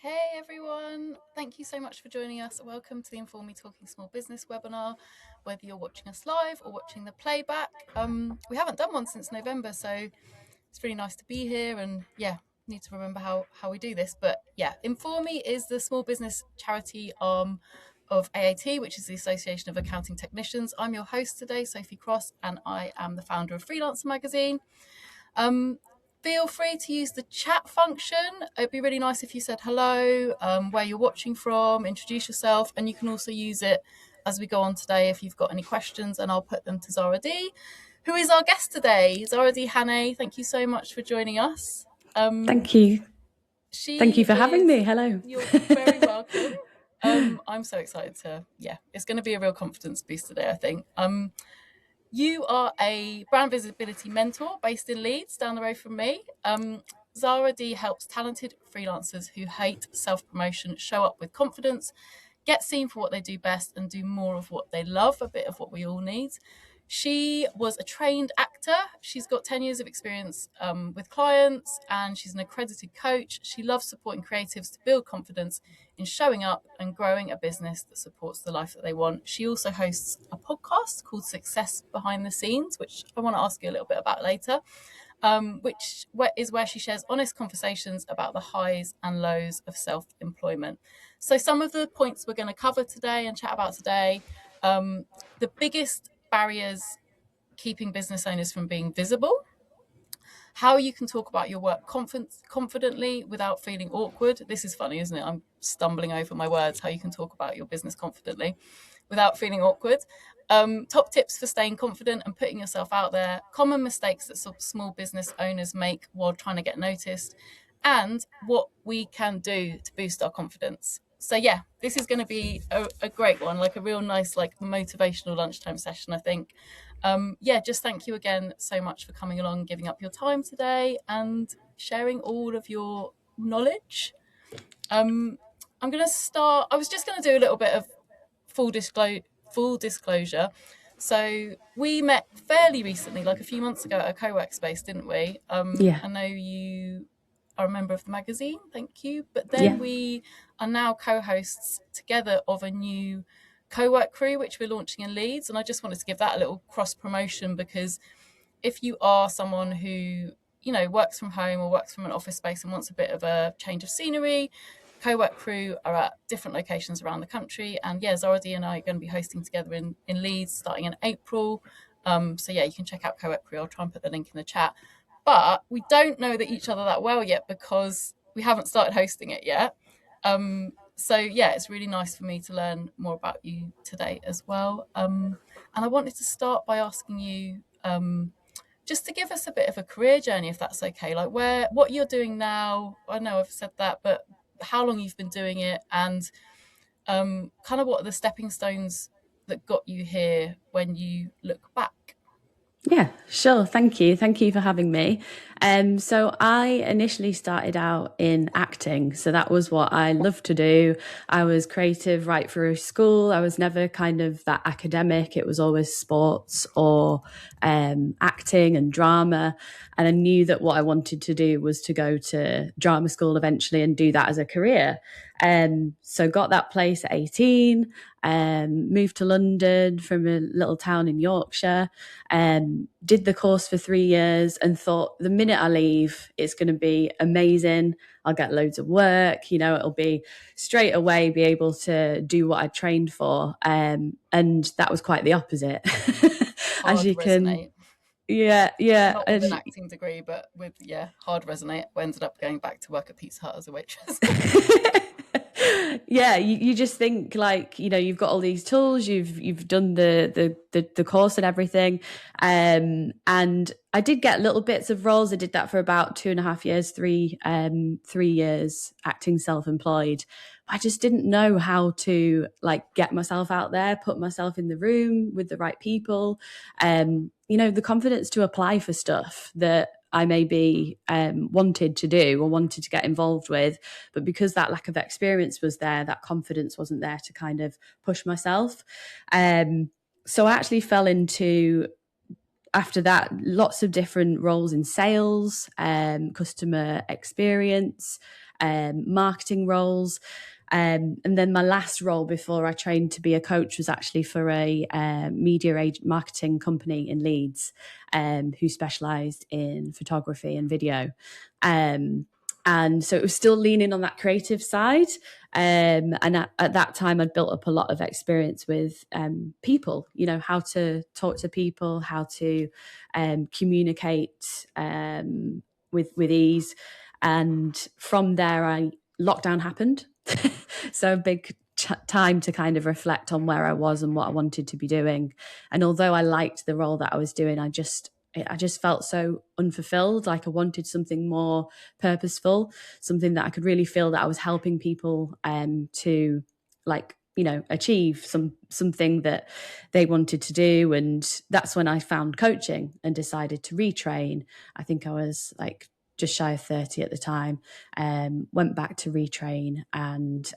Hey everyone, thank you so much for joining us. Welcome to the Inform Me Talking Small Business webinar, whether you're watching us live or watching the playback. We haven't done one since November, so it's really nice to be here and need to remember how we do this. But Inform Me is the small business charity arm of AAT, which is the Association of Accounting Technicians. I'm your host today, Sophie Cross, and I am the founder of Freelance Magazine. Feel free to use the chat function. It'd be really nice if you said hello, where you're watching from, introduce yourself, and you can also use it as we go on today if you've got any questions, and I'll put them to Zara D, who is our guest today. Zara D Hannay, thank you so much for joining us. Thank you. Thank you for having me. Hello. You're very welcome. I'm so excited it's going to be a real confidence boost today, I think. You are a brand visibility mentor based in Leeds, down the road from me. Zara D helps talented freelancers who hate self-promotion show up with confidence, get seen for what they do best, and do more of what they love, a bit of what we all need. She was a trained actor. She's got 10 years of experience with clients, and she's an accredited coach. She loves supporting creatives to build confidence in showing up and growing a business that supports the life that they want. She also hosts a podcast called Success Behind the Scenes, which I want to ask you a little bit about later, which is where she shares honest conversations about the highs and lows of self-employment. So some of the points we're going to cover today and chat about today, the biggest barriers keeping business owners from being visible, how you can talk about your work confidently without feeling awkward. This is funny, isn't it? I'm stumbling over my words. How you can talk about your business confidently without feeling awkward. Top tips for staying confident and putting yourself out there. Common mistakes that small business owners make while trying to get noticed, and what we can do to boost our confidence. So this is going to be a great one, like a real nice, like motivational lunchtime session, I think. Just thank you again so much for coming along, giving up your time today and sharing all of your knowledge. I'm going to start. I was just going to do a little bit of full disclosure. So we met fairly recently, like a few months ago at a co-work space, didn't we? Yeah. I know you are a member of the magazine, thank you. But then we are now co-hosts together of a new co-work crew, which we're launching in Leeds. And I just wanted to give that a little cross promotion, because if you are someone who, works from home or works from an office space and wants a bit of a change of scenery, co-work crew are at different locations around the country. And Zara D and I are going to be hosting together in Leeds starting in April. You can check out co-work crew. I'll try and put the link in the chat. But we don't know each other that well yet because we haven't started hosting it yet. It's really nice for me to learn more about you today as well. And I wanted to start by asking you just to give us a bit of a career journey, if that's okay. Like what you're doing now. I know I've said that, but how long you've been doing it, and kind of what are the stepping stones that got you here when you look back. Yeah, sure. Thank you. Thank you for having me. So I initially started out in acting. So that was what I loved to do. I was creative right through school. I was never kind of that academic. It was always sports or acting and drama. And I knew that what I wanted to do was to go to drama school eventually and do that as a career. So got that place at 18, moved to London from a little town in Yorkshire, did the course for 3 years and thought the minute I leave, it's going to be amazing. I'll get loads of work, it'll be straight away be able to do what I trained for. And that was quite the opposite. As you can. Yeah. Not with an acting degree, but with hard resonate. I ended up going back to work at Pizza Hut as a waitress. Yeah, you just think like, you've got all these tools, you've done the course and everything. And I did get little bits of roles. I did that for about 2.5 years, 3 years acting self-employed. I just didn't know how to like get myself out there, put myself in the room with the right people. The confidence to apply for stuff that I maybe wanted to do or wanted to get involved with. But because that lack of experience was there, that confidence wasn't there to kind of push myself. So I actually fell into after that, lots of different roles in sales, customer experience, marketing roles. And then my last role before I trained to be a coach was actually for a media marketing company in Leeds, who specialised in photography and video. And so it was still leaning on that creative side. And at that time, I'd built up a lot of experience with people, how to talk to people, how to communicate with ease. And from there, lockdown happened. So a big time to kind of reflect on where I was and what I wanted to be doing. And although I liked the role that I was doing, I just felt so unfulfilled. Like I wanted something more purposeful, something that I could really feel that I was helping people to achieve something that they wanted to do. And that's when I found coaching and decided to retrain. I think I was like just shy of 30 at the time, went back to retrain and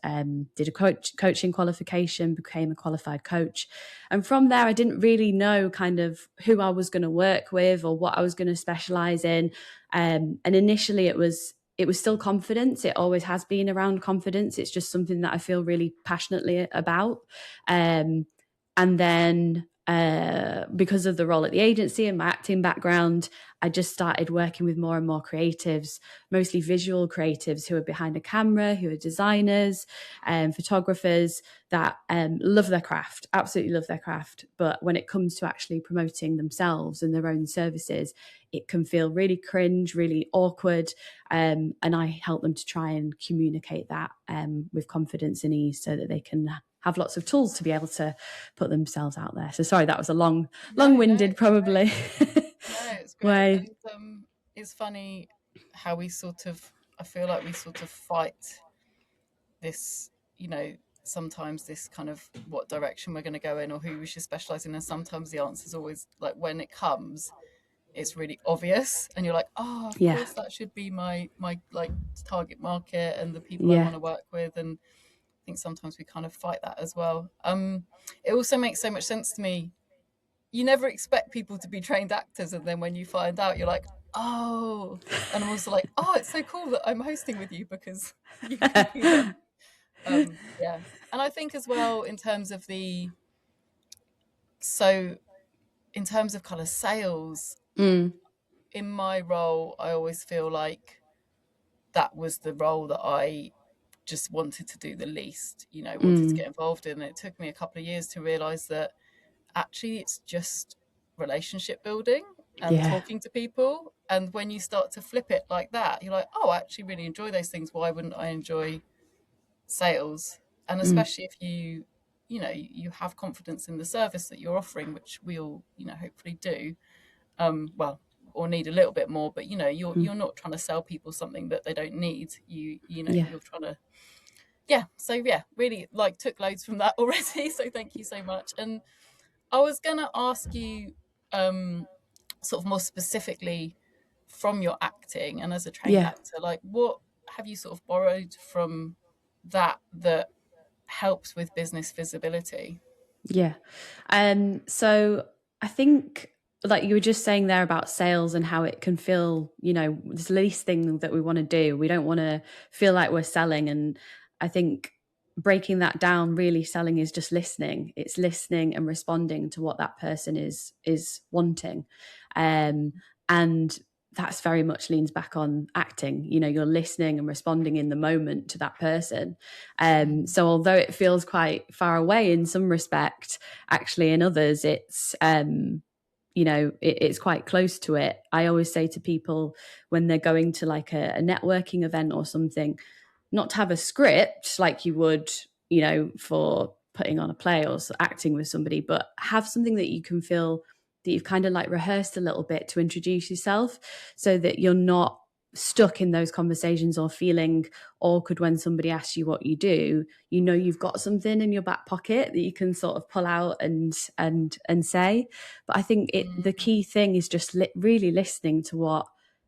did a coaching qualification, became a qualified coach. And from there, I didn't really know kind of who I was going to work with or what I was going to specialize in. And initially it was still confidence. It always has been around confidence. It's just something that I feel really passionately about. And then because of the role at the agency and my acting background, I just started working with more and more creatives, mostly visual creatives who are behind a camera, who are designers and photographers that love their craft, absolutely love their craft. But when it comes to actually promoting themselves and their own services, it can feel really cringe, really awkward. And I help them to try and communicate that with confidence and ease so that they can have lots of tools to be able to put themselves out there. So sorry, that was a long-winded, probably. No, it's great. And, it's funny how I feel like we sort of fight this, sometimes this kind of what direction we're going to go in or who we should specialize in. And sometimes the answer is always like when it comes, it's really obvious and you're like, oh, of course that should be my like target market and the people I want to work with. And I think sometimes we kind of fight that as well. It also makes so much sense to me. You never expect people to be trained actors, and then when you find out, you're like, oh. And I'm also like, oh, it's so cool that I'm hosting with you because you can do that. Yeah. And I think as well in terms of kind of sales, in my role, I always feel like that was the role that I just wanted to do the least, wanted to get involved in. It took me a couple of years to realize that actually it's just relationship building and talking to people. And when you start to flip it like that, you're like, oh, I actually really enjoy those things. Why wouldn't I enjoy sales? And especially if you have confidence in the service that you're offering, which we all, hopefully do, or need a little bit more, but you're not trying to sell people something that they don't need. You're trying to really took loads from that already. So thank you so much. And I was going to ask you sort of more specifically from your acting and as a trained actor, like what have you sort of borrowed from that helps with business visibility? Yeah. So I think like you were just saying there about sales and how it can feel, this least thing that we want to do. We don't want to feel like we're selling. And I think breaking that down, really selling is just listening. It's listening and responding to what that person is wanting. And that's very much leans back on acting. You're listening and responding in the moment to that person. So although it feels quite far away in some respect, actually in others, it's, it's quite close to it. I always say to people when they're going to like a networking event or something, not to have a script like you would, for putting on a play or acting with somebody, but have something that you can feel that you've kind of like rehearsed a little bit to introduce yourself so that you're not stuck in those conversations or feeling awkward when somebody asks you what you do. You've got something in your back pocket that you can sort of pull out and say. But I think the key thing is just really listening to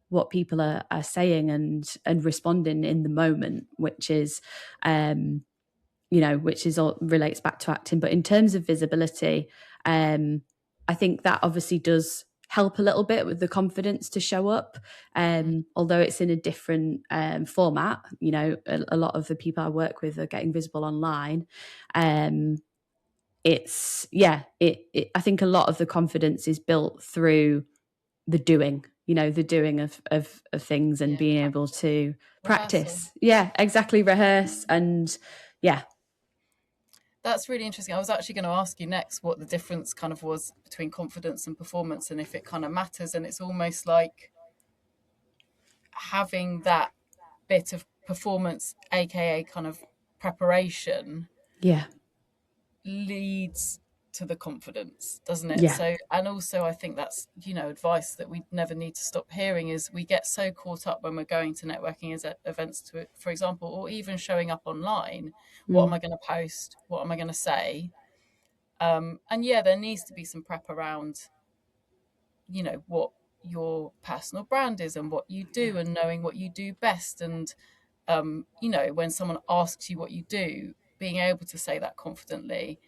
what people are saying and responding in the moment, which is which is all relates back to acting. But in terms of visibility, I think that obviously does help a little bit with the confidence to show up. Although it's in a different format, you know, a lot of the people I work with are getting visible online. It's I think a lot of the confidence is built through the doing, you know, the doing of things, and being able to practice. Yeah, exactly. Rehearse. And yeah. That's really interesting. I was actually going to ask you next what the difference kind of was between confidence and performance, and if it kind of matters. And it's almost like having that bit of performance, aka kind of preparation, Yeah. leads to the confidence, doesn't it? Yeah. So, and also I think that's, you know, advice that we never need to stop hearing is we get so caught up when we're going to networking events, to, for example, or even showing up online. What am I going to post? What am I going to say? And yeah, there needs to be some prep around, you know, what your personal brand is and what you do, and knowing what you do best. And, you know, when someone asks you what you do, being able to say that confidently.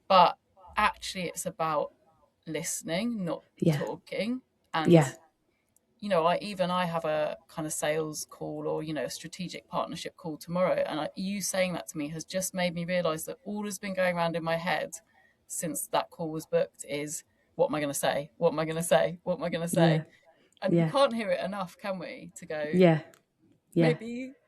But actually, it's about listening, not Yeah. talking. And, Yeah. you know, I have a kind of sales call, or, you know, a strategic partnership call tomorrow. And you saying that to me has just made me realize that all has been going around in my head since that call was booked is, what am I going to say? What am I going to say? What am I going to Yeah. say? And we Yeah. can't hear it enough, can we? To go, Yeah. Yeah.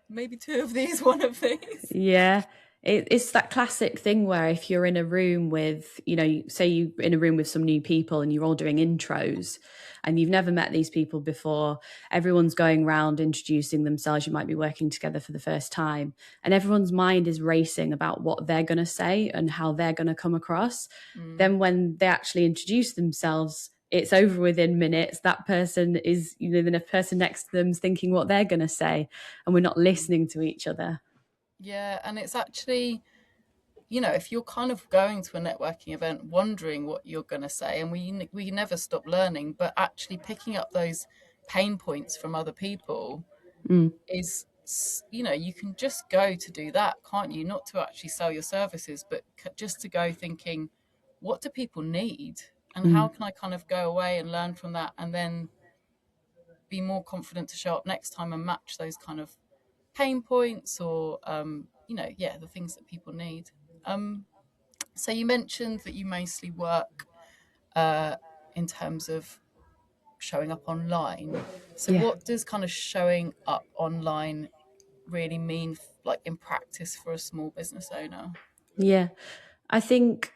maybe two of these, one of these. Yeah. It's that classic thing where if you're in a room with, you know, say you're in a room with some new people and you're all doing intros and you've never met these people before, everyone's going around introducing themselves. You might be working together for the first time, and everyone's mind is racing about what they're going to say and how they're going to come across. Then when they actually introduce themselves, it's over within minutes. That person is, you know, the person next to them's thinking what they're going to say, and we're not listening to each other. Yeah, and it's actually, you know, if you're kind of going to a networking event wondering what you're going to say, and we never stop learning, but actually picking up those pain points from other people is, you know, you can just go to do that, can't you? Not to actually sell your services, but just to go thinking, what do people need? And how can I kind of go away and learn from that, and then be more confident to show up next time and match those kind of pain points, or, you know, yeah, the things that people need. So you mentioned that you mostly work in terms of showing up online. So Yeah. what does kind of showing up online really mean, like in practice, for a small business owner? Yeah. I think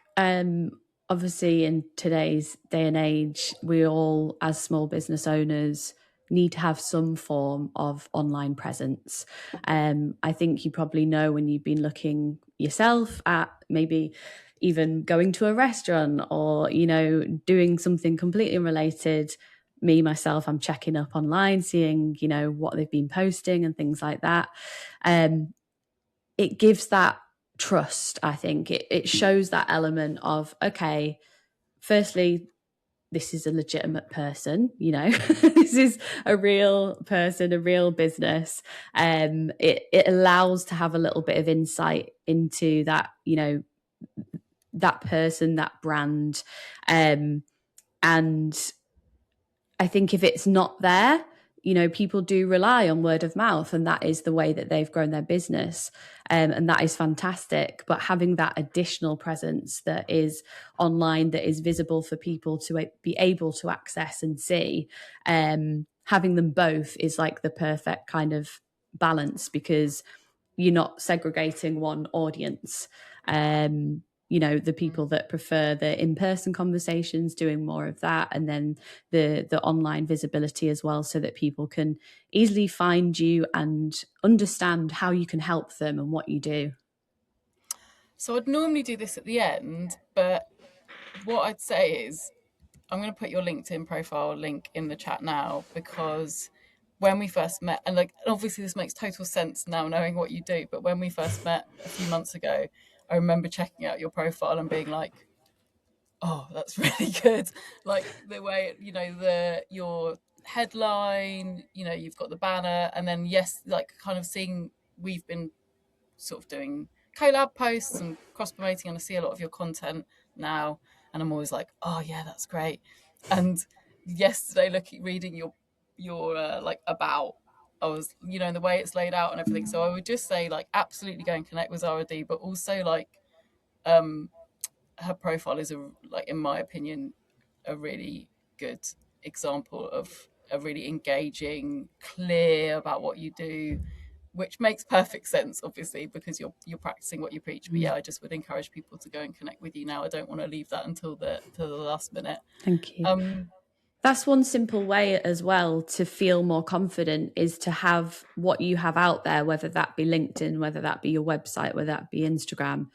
obviously in today's day and age, we all, as small business owners, need to have some form of online presence. I think you probably know, when you've been looking yourself at maybe even going to a restaurant, or, you know, doing something completely unrelated. Me, myself, I'm checking up online, seeing, you know, what they've been posting and things like that. It gives that trust. I think it shows that element of, okay, firstly, this is a legitimate person, you know, this is a real person, a real business. It allows to have a little bit of insight into that, you know, that person, that brand. And I think if it's not there, you know, people do rely on word of mouth, and that is the way that they've grown their business. And that is fantastic. But having that additional presence that is online, that is visible for people to be able to access and see, having them both is like the perfect kind of balance, because you're not segregating one audience. You know, the people that prefer the in-person conversations, doing more of that, and then the online visibility as well, so that people can easily find you and understand how you can help them and what you do. So I'd normally do this at the end, but what I'd say is, I'm going to put your LinkedIn profile link in the chat now, because when we first met, and like obviously this makes total sense now knowing what you do, but when we first met a few months ago, I remember checking out your profile and being like, oh, that's really good. Like the way, you know, your headline, you know, you've got the banner, and then yes, like kind of seeing, we've been sort of doing collab posts and cross promoting, and I see a lot of your content now, and I'm always like, oh yeah, that's great. And yesterday reading your like about, I was, in the way it's laid out and everything. So I would just say, like, absolutely go and connect with Zara, but also, like, um her profile is, like, in my opinion, a really good example of a really engaging, clear about what you do, which makes perfect sense, obviously, because you're practicing what you preach. But yeah, I just would encourage people to go and connect with you now. I don't want to leave that until the last minute. Thank you. Um, That's one simple way as well to feel more confident, is to have what you have out there, whether that be LinkedIn, whether that be your website, whether that be Instagram,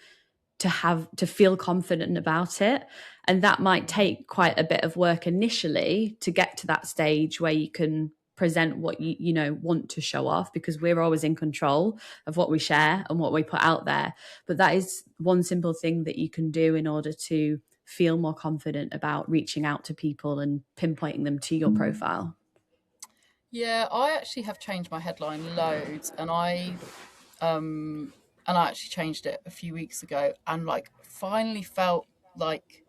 to feel confident about it. And that might take quite a bit of work initially to get to that stage where you can present what you want to show off, because we're always in control of what we share and what we put out there. But that is one simple thing that you can do in order to feel more confident about reaching out to people and pinpointing them to your profile. yeah, I actually have changed my headline loads, and I actually changed it a few weeks ago, and, like, finally felt like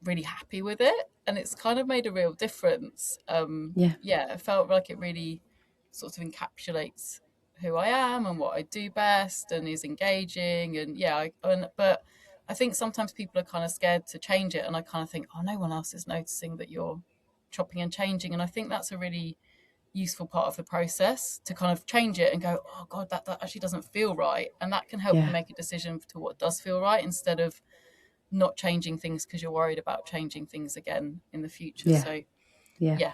really happy with it, and it's kind of made a real difference. Yeah. Yeah, it felt like it really sort of encapsulates who I am and what I do best, and is engaging. And yeah, but I think sometimes people are kind of scared to change it, and I kind of think, oh, no one else is noticing that you're chopping and changing. And I think that's a really useful part of the process, to kind of change it and go, oh god, that actually doesn't feel right, and that can help you Yeah. make a decision to what does feel right, instead of not changing things because you're worried about changing things again in the future. Yeah. So Yeah. yeah.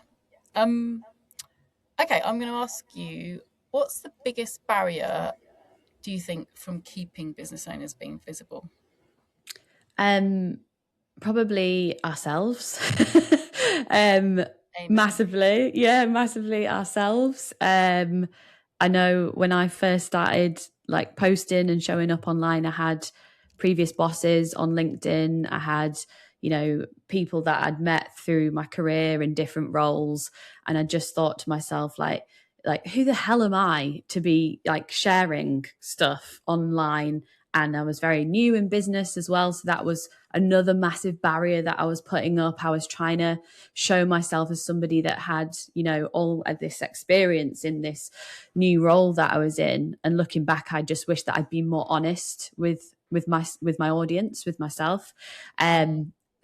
Okay, I'm going to ask you, what's the biggest barrier, do you think, from keeping business owners being visible? Probably ourselves. Amen. Massively. Yeah, massively ourselves. I know when I first started, like, posting and showing up online, I had previous bosses on LinkedIn. I had, people that I'd met through my career in different roles. And I just thought to myself, like, who the hell am I to be, like, sharing stuff online? And I was very new in business as well. So that was another massive barrier that I was putting up. I was trying to show myself as somebody that had, all of this experience in this new role that I was in. And looking back, I just wish that I'd been more honest with my audience, with myself.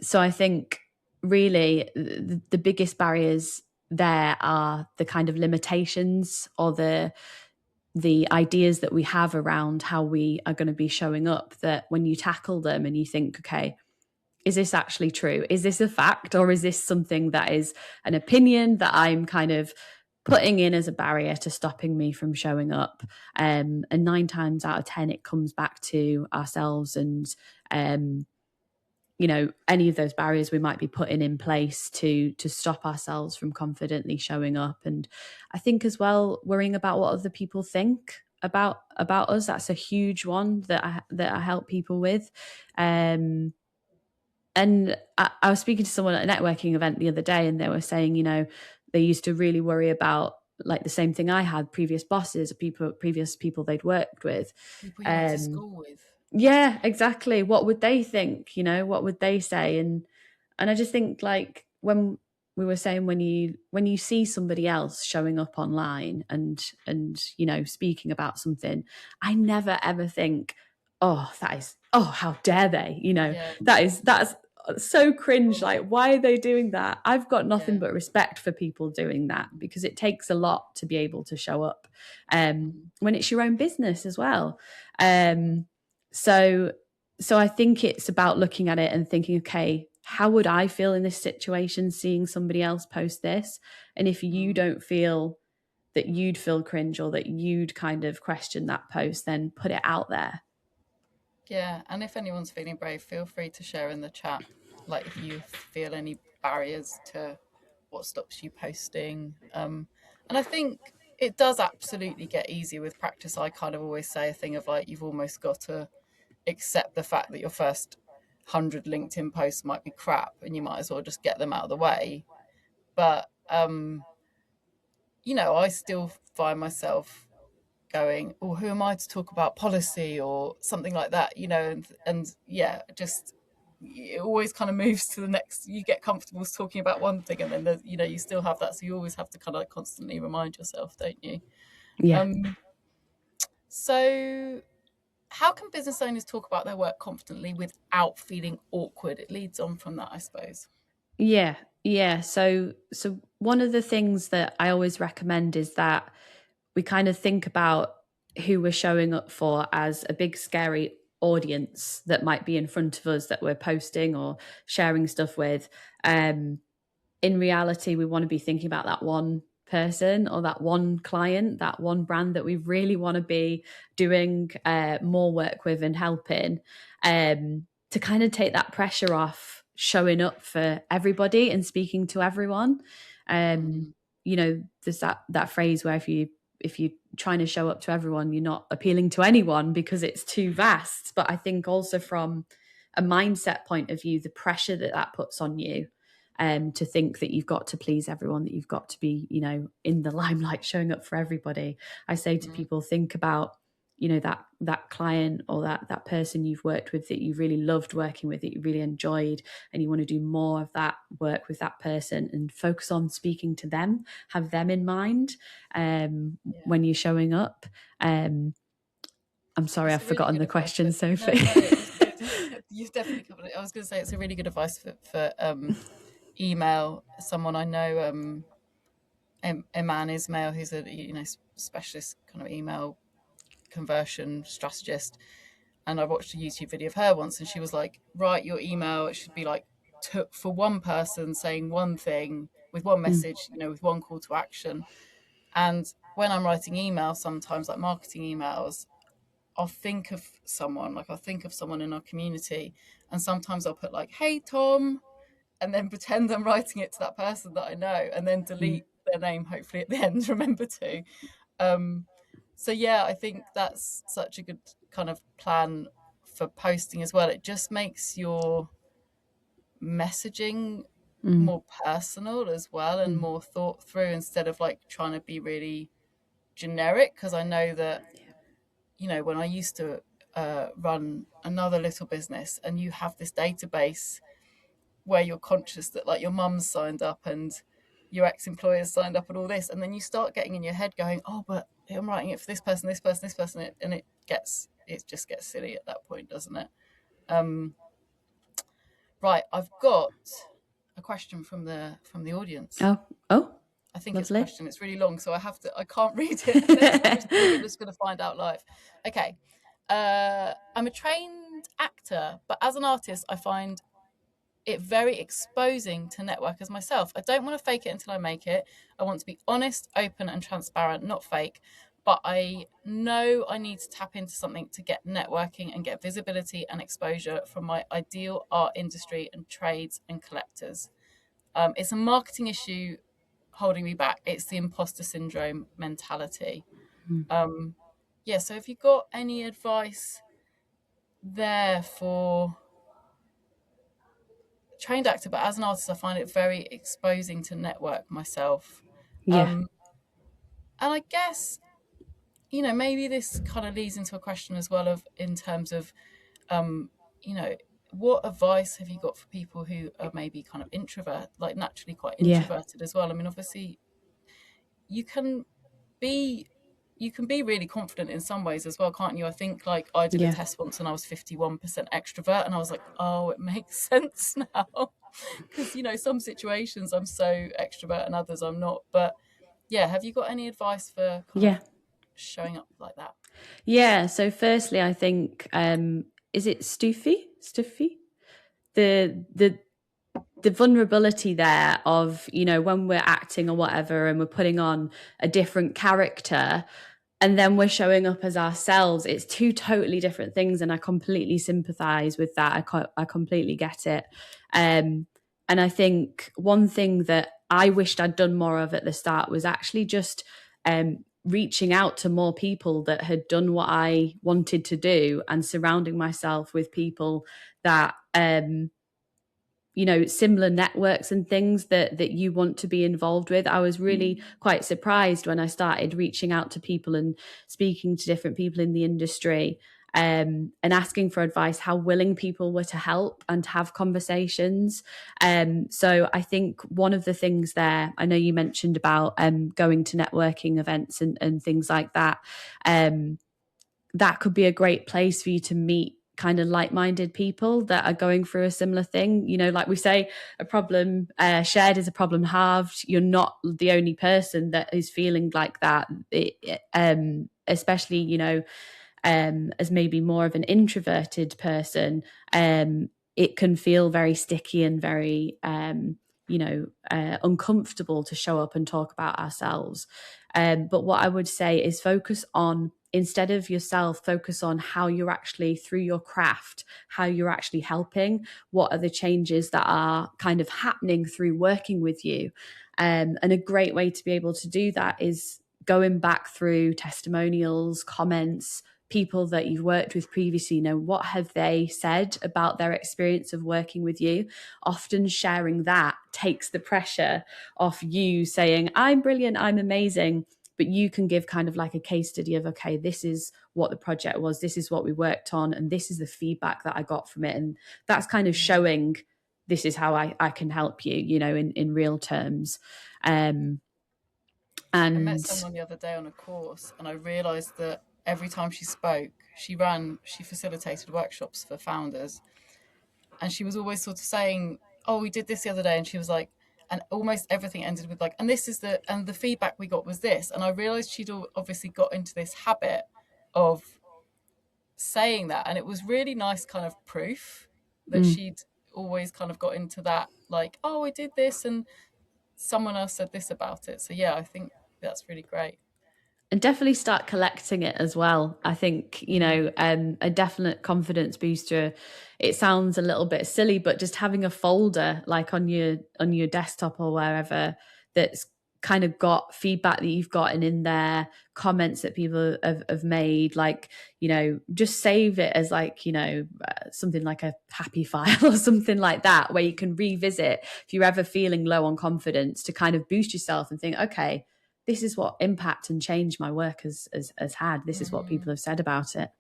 So I think really the biggest barriers there are the kind of limitations, or the ideas that we have around how we are going to be showing up, that when you tackle them and you think, okay, is this actually true? Is this a fact? Or is this something that is an opinion that I'm kind of putting in as a barrier to stopping me from showing up? And 9 times out of 10, it comes back to ourselves and, any of those barriers we might be putting in place to stop ourselves from confidently showing up. And I think as well, worrying about what other people think about us, that's a huge one that I help people with. And I was speaking to someone at a networking event the other day, and they were saying, they used to really worry about, like, the same thing I had, previous bosses, previous people they'd worked with. People you went to school with. Yeah, exactly. What would they think? What would they say? And I just think, like, when we were saying, when you see somebody else showing up online and speaking about something, I never ever think, oh, how dare they? Yeah. That's so cringe. Like, why are they doing that? I've got nothing Yeah. but respect for people doing that, because it takes a lot to be able to show up when it's your own business as well. So I think it's about looking at it and thinking, okay, how would I feel in this situation seeing somebody else post this? And if you don't feel that you'd feel cringe, or that you'd kind of question that post, then put it out there. Yeah, and if anyone's feeling brave, feel free to share in the chat, like, if you feel any barriers to what stops you posting. And I think it does absolutely get easier with practice. I kind of always say a thing of, like, you've almost got to accept the fact that your first 100 LinkedIn posts might be crap, and you might as well just get them out of the way. But I still find myself going, oh, who am I to talk about policy or something like that, and yeah, just it always kind of moves to the next. You get comfortable talking about one thing, and then you still have that. So you always have to kind of like constantly remind yourself, don't you? Yeah. So how can business owners talk about their work confidently without feeling awkward? It leads on from that, I suppose. Yeah. So one of the things that I always recommend is that we kind of think about who we're showing up for as a big scary audience that might be in front of us that we're posting or sharing stuff with. In reality, we want to be thinking about that one person or that one client, that one brand that we really want to be doing more work with and helping, to kind of take that pressure off showing up for everybody and speaking to everyone. There's that phrase where if you're trying to show up to everyone, you're not appealing to anyone because it's too vast. But I think also from a mindset point of view, the pressure that puts on you, to think that you've got to please everyone, that you've got to be, in the limelight, showing up for everybody. I say to people, think about, that client or that person you've worked with that you really loved working with, that you really enjoyed, and you want to do more of that work with that person and focus on speaking to them, have them in mind when you're showing up. I'm sorry, I've forgotten the question, Sophie. No, it was good. You've definitely covered it. I was going to say it's a really good advice for email. Someone I know, Iman Ismail, who's a specialist kind of email conversion strategist, and I watched a YouTube video of her once, and she was like, write your email, it should be like for one person saying one thing with one message, with one call to action. And when I'm writing emails, sometimes like marketing emails, I'll think of someone in our community, and sometimes I'll put like, hey Tom, and then pretend I'm writing it to that person that I know, and then delete their name hopefully at the end, remember to. So yeah, I think that's such a good kind of plan for posting as well. It just makes your messaging more personal as well, and more thought through, instead of like trying to be really generic. Because I know that, when I used to run another little business, and you have this database where you're conscious that like your mum's signed up and your ex-employers signed up and all this, and then you start getting in your head going, oh, but I'm writing it for this person, this person, this person, and it just gets silly at that point, doesn't it? Right, I've got a question from the audience. Oh, I think lovely. It's a question. It's really long, so I can't read it. We're just going to find out live. Okay. I'm a trained actor, but as an artist, I find it very exposing to networkers myself. I don't want to fake it until I make it. I want to be honest, open, and transparent, not fake. But I know I need to tap into something to get networking and get visibility and exposure from my ideal art industry and trades and collectors. It's a marketing issue holding me back. It's the imposter syndrome mentality. So have you got any advice there for trained actor, but as an artist, I find it very exposing to network myself. And I guess, maybe this kind of leads into a question as well in terms of, what advice have you got for people who are maybe kind of naturally quite introverted as well? I mean, obviously, you can be really confident in some ways as well, can't you? I think like I did a test once and I was 51% extrovert, and I was like, oh, it makes sense now. Because, some situations I'm so extrovert and others I'm not. But yeah, have you got any advice for kind of showing up like that? Yeah. So firstly, I think, is it Stuffy? The vulnerability there of, when we're acting or whatever and we're putting on a different character and then we're showing up as ourselves, it's two totally different things. And I completely sympathize with that. I completely get it. And I think one thing that I wished I'd done more of at the start was actually just reaching out to more people that had done what I wanted to do and surrounding myself with people that, similar networks and things that you want to be involved with. I was really quite surprised when I started reaching out to people and speaking to different people in the industry, and asking for advice, how willing people were to help and to have conversations. So I think one of the things there, I know you mentioned about going to networking events and things like that. That could be a great place for you to meet kind of like-minded people that are going through a similar thing. You know, like we say, a problem shared is a problem halved. You're not the only person that is feeling like that. Especially, you know, as maybe more of an introverted person, it can feel very sticky and very uncomfortable to show up and talk about ourselves. But what I would say is focus on, instead of yourself, focus on how you're actually, through your craft, how you're actually helping. What are the changes that are kind of happening through working with you? And a great way to be able to do that is going back through testimonials, comments, people that you've worked with previously. You know, what have they said about their experience of working with you? Often sharing that takes the pressure off you saying, I'm brilliant, I'm amazing. But you can give kind of like a case study of, okay, this is what the project was, this is what we worked on, and this is the feedback that I got from it. And that's kind of showing, this is how I can help you, you know, in real terms. I met someone the other day on a course, and I realised that every time she spoke, she facilitated workshops for founders, and she was always sort of saying, "Oh, we did this the other day," and she was like, and almost everything ended with like, "And this is the feedback we got was this," and I realised she'd obviously got into this habit of saying that, and it was really nice kind of proof that she'd always kind of got into that, like, "Oh, I did this, and someone else said this about it." So yeah, I think that's really great. And definitely start collecting it as well. I think, you know, a definite confidence booster. It sounds a little bit silly, but just having a folder like on your desktop or wherever that's kind of got feedback that you've gotten in there, comments that people have made, like, you know, just save it as like, you know, something like a happy file or something like that, where you can revisit if you're ever feeling low on confidence, to kind of boost yourself and think, okay, this is what impact and change my work has had. This is what people have said about it.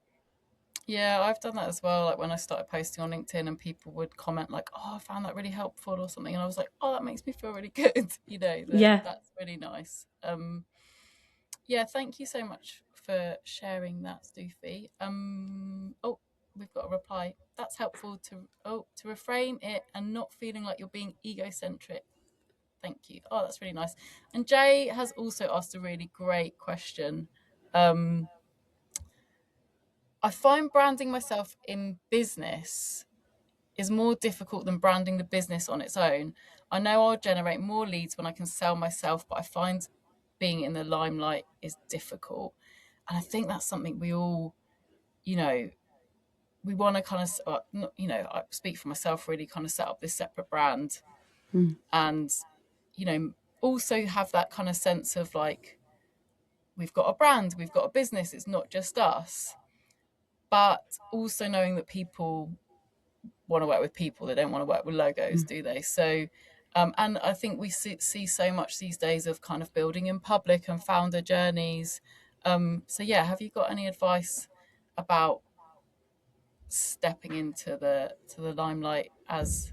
Yeah, I've done that as well. Like when I started posting on LinkedIn and people would comment like, "Oh, I found that really helpful" or something, and I was like, "Oh, that makes me feel really good." You know, Yeah. that's really nice. Yeah, thank you so much for sharing that, Sophie. Oh, we've got a reply. That's helpful to reframe it and not feeling like you're being egocentric. Thank you. Oh, that's really nice. And Jay has also asked a really great question. I find branding myself in business is more difficult than branding the business on its own. I know I'll generate more leads when I can sell myself, but I find being in the limelight is difficult. And I think that's something we all, you know, we want to kind of, you know, I speak for myself, really kind of set up this separate brand and, you know, also have that kind of sense of like, we've got a brand, we've got a business, it's not just us. But also knowing that people want to work with people, they don't want to work with logos, do they? So and I think we see so much these days of kind of building in public and founder journeys. So yeah, have you got any advice about stepping into the limelight as,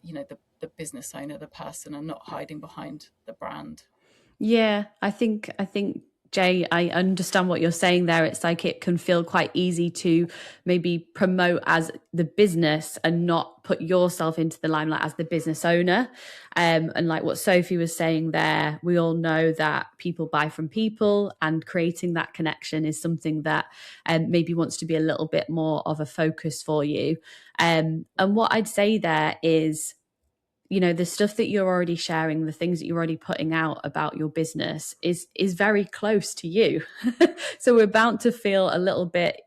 you know, the business owner, the person, and not hiding behind the brand? Yeah, I think Jay, I understand what you're saying there. It's like it can feel quite easy to maybe promote as the business and not put yourself into the limelight as the business owner. And like what Sophie was saying there, we all know that people buy from people, and creating that connection is something that maybe wants to be a little bit more of a focus for you. And what I'd say there is, you know, the stuff that you're already sharing, the things that you're already putting out about your business is very close to you. So we're bound to feel a little bit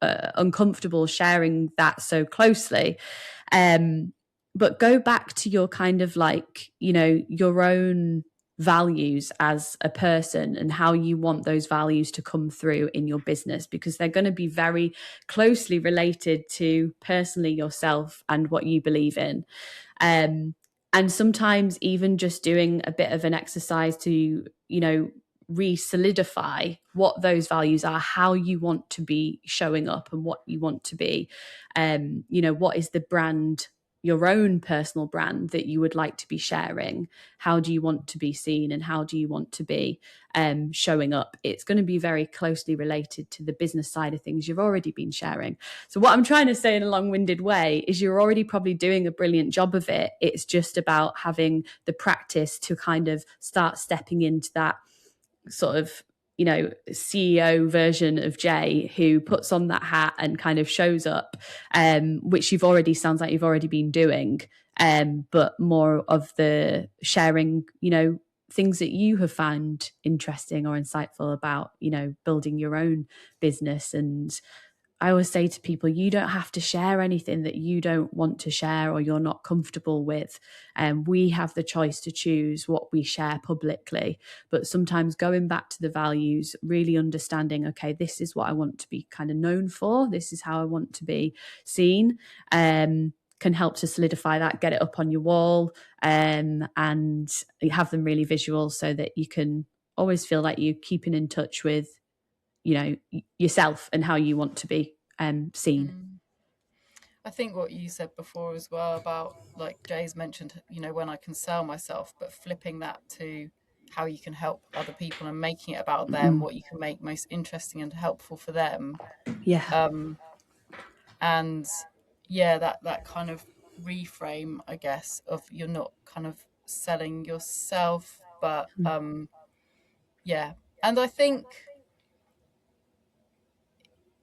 uncomfortable sharing that so closely. But go back to your kind of like, you know, your own values as a person and how you want those values to come through in your business, because they're going to be very closely related to personally yourself and what you believe in. And sometimes even just doing a bit of an exercise to, you know, re-solidify what those values are, how you want to be showing up and what you want to be, what is the brand, your own personal brand that you would like to be sharing? How do you want to be seen and how do you want to be showing up? It's going to be very closely related to the business side of things you've already been sharing. So what I'm trying to say in a long-winded way is you're already probably doing a brilliant job of it. It's just about having the practice to kind of start stepping into that sort of, CEO version of Jay who puts on that hat and kind of shows up, which sounds like you've already been doing, but more of the sharing, things that you have found interesting or insightful about, building your own business. And I always say to people, you don't have to share anything that you don't want to share or you're not comfortable with. And we have the choice to choose what we share publicly. But sometimes going back to the values, really understanding, okay, this is what I want to be kind of known for. This is how I want to be seen. Can help to solidify that, get it up on your wall, and have them really visual so that you can always feel like you're keeping in touch with yourself and how you want to be seen. I think what you said before as well about, like Jay's mentioned, when I can sell myself, but flipping that to how you can help other people and making it about them, what you can make most interesting and helpful for them. Yeah. And yeah, that kind of reframe, I guess, of you're not kind of selling yourself, but yeah. And I think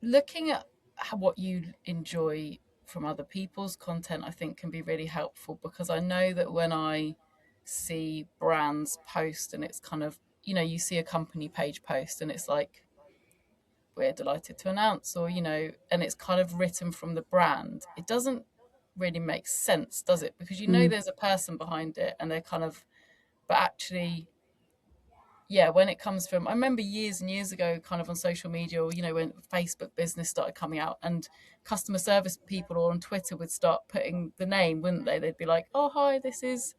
looking at what you enjoy from other people's content, I think can be really helpful, because I know that when I see brands post and it's kind of, you see a company page post and it's like, we're delighted to announce, or, and it's kind of written from the brand. It doesn't really make sense, does it? Because there's a person behind it and they're kind of, but actually, yeah, when it comes from, I remember years and years ago, kind of on social media, or when Facebook business started coming out, and customer service people or on Twitter would start putting the name, wouldn't they? They'd be like, "Oh, hi, this is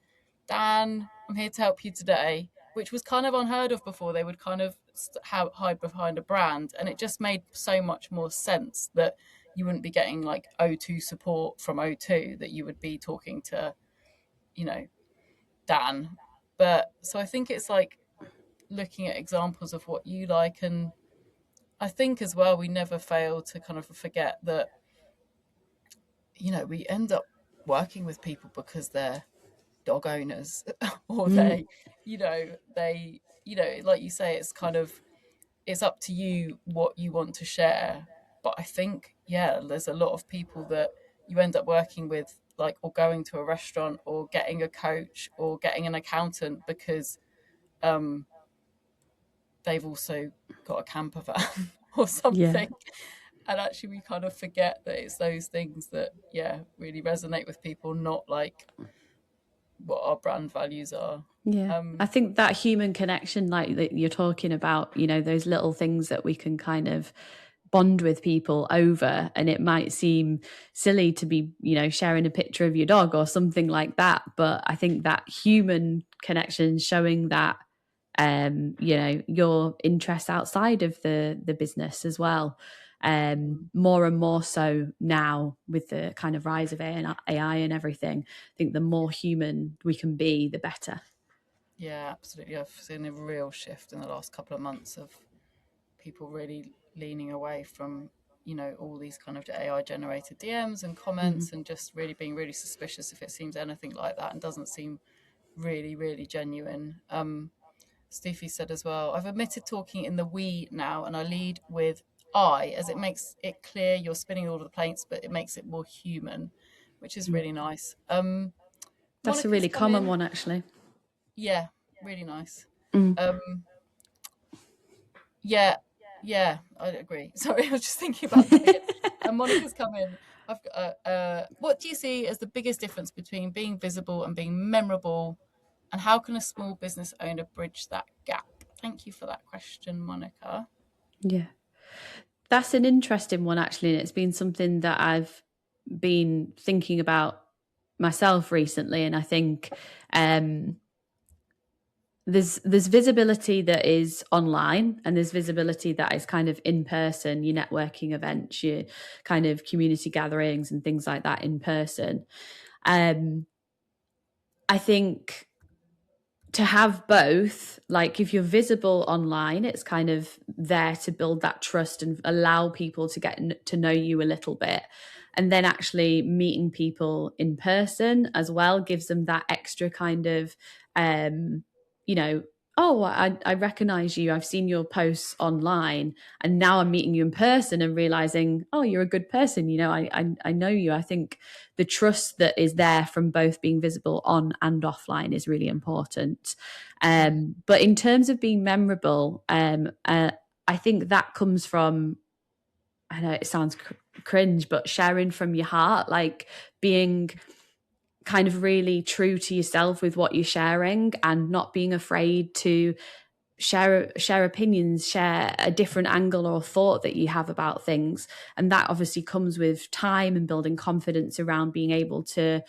Dan. I'm here to help you today," which was kind of unheard of before. They would kind of hide behind a brand, and it just made so much more sense that you wouldn't be getting like O2 support from O2, that you would be talking to, Dan. But so I think it's like looking at examples of what you like. And I think as well, we never fail to kind of forget that, we end up working with people because they're dog owners or like you say, it's kind of, it's up to you what you want to share. But I think, yeah, there's a lot of people that you end up working with, like, or going to a restaurant or getting a coach or getting an accountant because they've also got a camper van or something. And actually we kind of forget that it's those things that, yeah, really resonate with people, not like what our brand values are. I think that human connection, like that you're talking about, those little things that we can kind of bond with people over, and it might seem silly to be, sharing a picture of your dog or something like that, but I think that human connection, showing that your interests outside of the business as well, more and more so now with the kind of rise of AI and everything. I think the more human we can be, the better. Yeah, absolutely. I've seen a real shift in the last couple of months of people really leaning away from, all these kind of AI generated DMs and comments, and just really being really suspicious if it seems anything like that and doesn't seem really, really genuine. Steffi said as well, I've omitted talking in the we now, and I lead with I, as it makes it clear you're spinning all of the plates, but it makes it more human, which is really nice. That's Monica's a really common one, actually. Yeah, really nice. Yeah, I agree. Sorry, I was just thinking about that. And Monica's come in. I've got, what do you see as the biggest difference between being visible and being memorable, and how can a small business owner bridge that gap? Thank you for that question, Monica. Yeah, that's an interesting one, actually, and it's been something that I've been thinking about myself recently. And I think there's visibility that is online, and there's visibility that is kind of in person, your networking events, your kind of community gatherings and things like that in person. I think to have both, like if you're visible online, it's kind of there to build that trust and allow people to get to know you a little bit. And then actually meeting people in person as well gives them that extra kind of, you know, oh, I recognize you. I've seen your posts online, and now I'm meeting you in person and realizing, oh, you're a good person. You know, I know you. I think the trust that is there from both being visible on and offline is really important. But in terms of being memorable, I think that comes from, I know it sounds cringe, but sharing from your heart, like being kind of really true to yourself with what you're sharing and not being afraid to share opinions, share a different angle or thought that you have about things. And that obviously comes with time and building confidence around being able to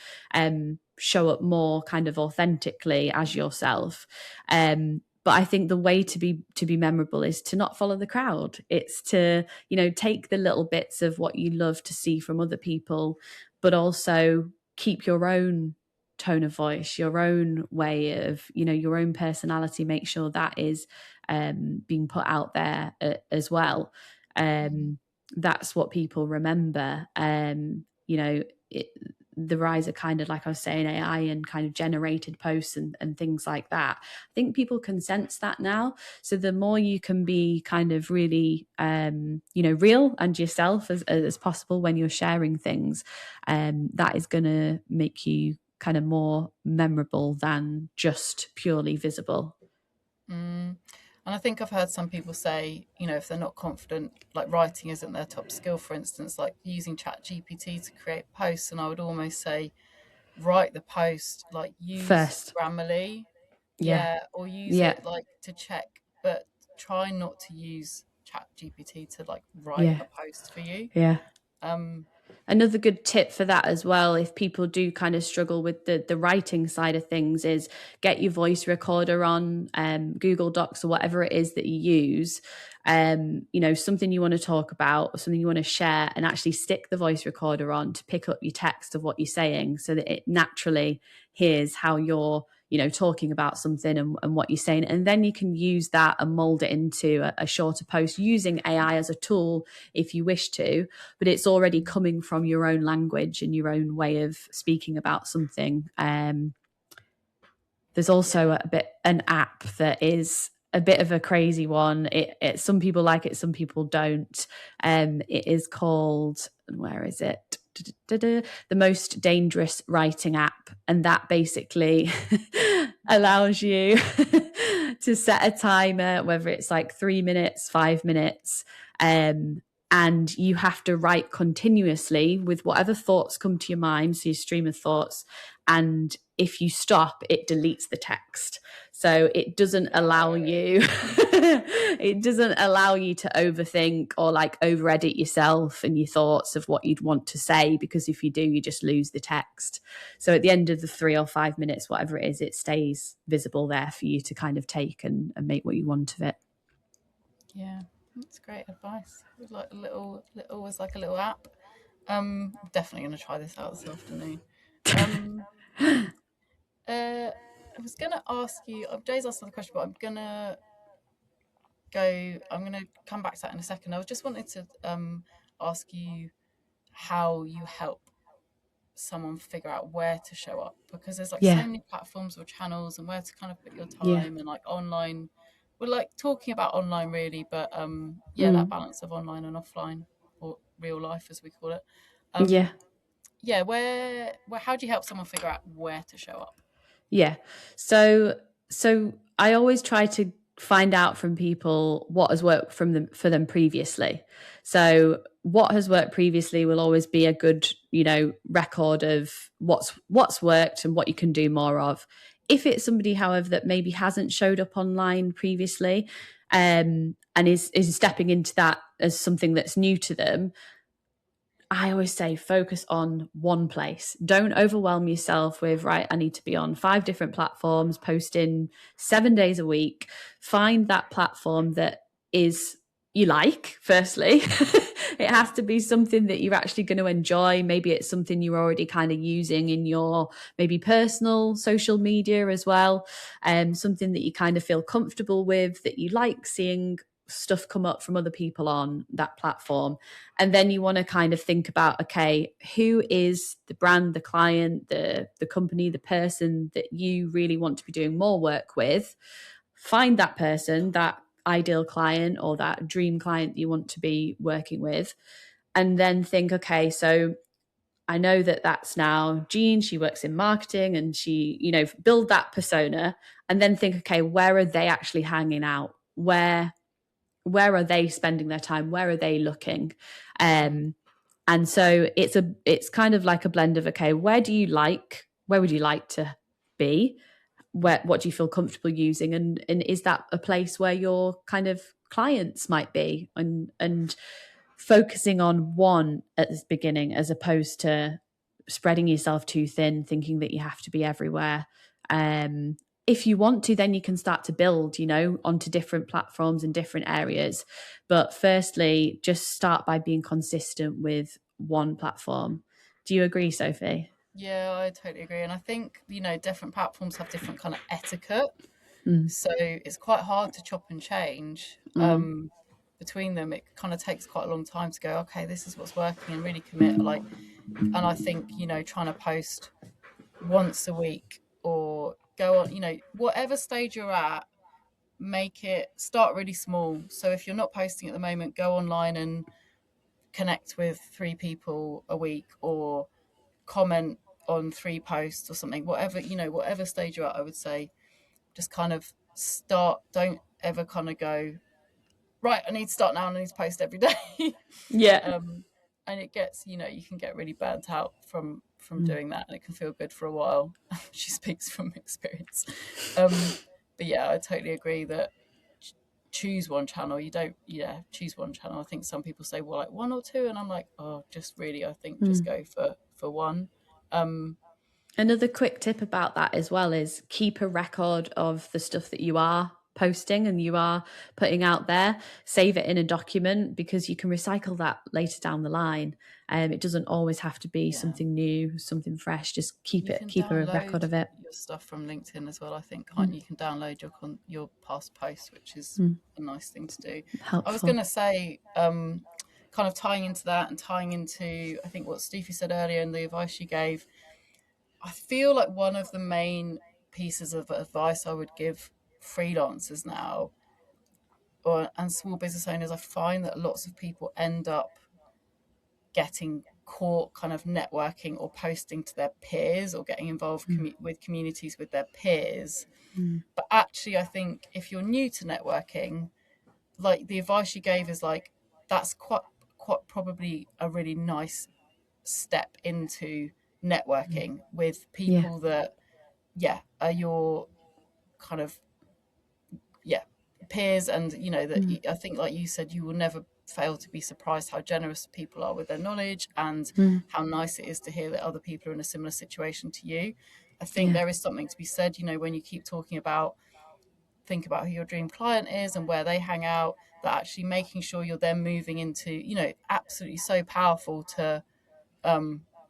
show up more kind of authentically as yourself. But I think the way to be memorable is to not follow the crowd. It's to, you know, take the little bits of what you love to see from other people, but also keep your own tone of voice, your own way of, you know, your own personality. Make sure that is being put out there as well. That's what people remember. You know, the rise of kind of, like I was saying, AI and kind of generated posts and things like that. I think people can sense that now. So the more you can be kind of really, you know, real and yourself as possible when you're sharing things, that is going to make you kind of more memorable than just purely visible. And I think I've heard some people say, you know, if they're not confident, like writing isn't their top skill, for instance, like using Chat GPT to create posts. And I would almost say, write the post, like use First. Grammarly, Yeah. yeah, or use Yeah. it like to check, but try not to use Chat GPT to like write Yeah. a post for you. Yeah. Um, Another good tip for that as well, if people do kind of struggle with the writing side of things, is get your voice recorder on Google Docs or whatever it is that you use. You know, something you want to talk about or something you want to share, and actually stick the voice recorder on to pick up your text of what you're saying, so that it naturally hears how you're, you know, talking about something and what you're saying. And then you can use that and mold it into a shorter post using AI as a tool if you wish to, but it's already coming from your own language and your own way of speaking about something. There's also an app that is a bit of a crazy one. It some people like it, some people don't. It is called, where is it? The Most Dangerous Writing App, and that basically allows you to set a timer, whether it's like 3 minutes, 5 minutes, and you have to write continuously with whatever thoughts come to your mind, so your stream of thoughts. And if you stop, it deletes the text. So it doesn't allow you it doesn't allow you to overthink or like over edit yourself and your thoughts of what you'd want to say, because if you do, you just lose the text. So at the end of the 3 or 5 minutes, whatever it is, it stays visible there for you to kind of take and make what you want of it. Yeah, that's great advice. It's like was like a little app. Definitely going to try this out this afternoon. I was going to ask you, Jay's asked another question, but I'm going to come back to that in a second. I was just wanted to ask you how you help someone figure out where to show up, because there's like so many platforms or channels, and where to kind of put your time, and like online. We're like talking about online really, but that balance of online and offline, or real life as we call it. Where how do you help someone figure out where to show up? So I always try to find out from people what has worked for them previously. So what has worked previously will always be a good, you know, record of what's worked and what you can do more of. If it's somebody, however, that maybe hasn't showed up online previously, and is stepping into that as something that's new to them, I always say focus on one place. Don't overwhelm yourself with, right, I need to be on 5 different platforms, posting 7 days a week. Find that platform that is you like, firstly. It has to be something that you're actually going to enjoy. Maybe it's something you're already kind of using in your maybe personal social media as well. Something that you kind of feel comfortable with, that you like seeing stuff come up from other people on that platform. And then you want to kind of think about, okay, who is the brand, the client, the company, the person that you really want to be doing more work with. Find that person, that ideal client or that dream client you want to be working with, and then think, okay, so I know that that's now Jean, she works in marketing, and she, build that persona, and then think, okay, where are they actually hanging out? Where are they spending their time? Where are they looking? And so it's kind of like a blend of, okay, where would you like to be? What do you feel comfortable using? And is that a place where your kind of clients might be? And focusing on one at the beginning, as opposed to spreading yourself too thin, thinking that you have to be everywhere. If you want to, then you can start to build, onto different platforms and different areas. But firstly, just start by being consistent with one platform. Do you agree, Sophie? Yeah, I totally agree. And I think, different platforms have different kind of etiquette. So it's quite hard to chop and change between them. It kind of takes quite a long time to go, okay, this is what's working, and really commit. And I think, trying to post once a week or go on, whatever stage you're at, make it start really small. So if you're not posting at the moment, go online and connect with 3 people a week, or comment on 3 posts or something. Whatever stage you're at, I would say just kind of start. Don't ever kind of go, right, I need to start now and I need to post every day. Yeah. And it gets, you can get really burnt out from doing that, and it can feel good for a while. She speaks from experience. But yeah, I totally agree that choose one channel. Choose one channel. I think some people say, well, like 1 or 2, and I'm like, oh, just really, I think just go for one. Another quick tip about that as well is keep a record of the stuff that you are posting and you are putting out there. Save it in a document, because you can recycle that later down the line. It doesn't always have to be something new, something fresh. Just keep a record of it. Your stuff from LinkedIn as well, I think, can't you? You can download your past posts, which is a nice thing to do. Helpful. I was going to say, kind of tying into that and tying into, I think, what Steffi said earlier and the advice she gave, I feel like one of the main pieces of advice I would give freelancers now, and small business owners, I find that lots of people end up getting caught kind of networking or posting to their peers, or getting involved with communities with their peers. But actually, I think if you're new to networking, like the advice you gave is like, that's quite probably a really nice step into networking with people that are your kind of peers. And that I think, like you said, you will never fail to be surprised how generous people are with their knowledge, and how nice it is to hear that other people are in a similar situation to you. I think there is something to be said, when you keep talking about, think about who your dream client is and where they hang out, that actually making sure you're then moving into, absolutely so powerful to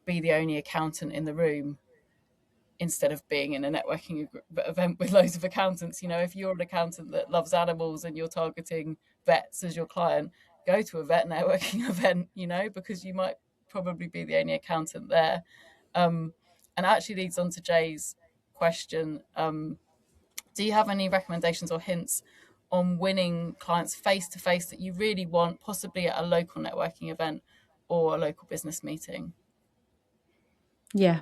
be the only accountant in the room, instead of being in a networking event with loads of accountants. If you're an accountant that loves animals and you're targeting vets as your client, go to a vet networking event, because you might probably be the only accountant there. And actually leads on to Jay's question. Do you have any recommendations or hints on winning clients face to face that you really want, possibly at a local networking event or a local business meeting? Yeah.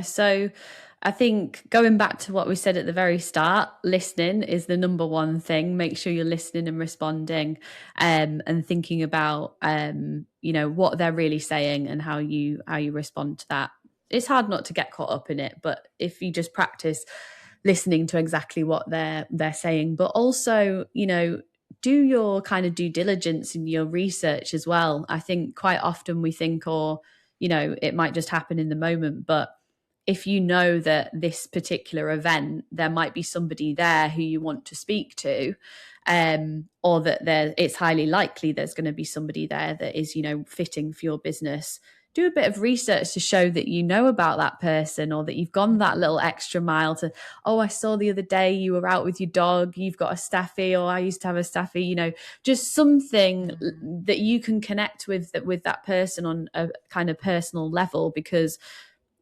So I think going back to what we said at the very start, listening is the number one thing. Make sure you're listening and responding, and thinking about, what they're really saying and how you respond to that. It's hard not to get caught up in it, but if you just practice listening to exactly what they're saying, but also, do your kind of due diligence and your research as well. I think quite often we think, or, you know, it might just happen in the moment, but if you know that this particular event, there might be somebody there who you want to speak to, or that it's highly likely there's going to be somebody there that is, you know, fitting for your business, do a bit of research to show that you know about that person, or that you've gone that little extra mile to, oh, I saw the other day you were out with your dog, you've got a staffy, or I used to have a staffy, you know, just something that you can connect with that person on a kind of personal level. Because,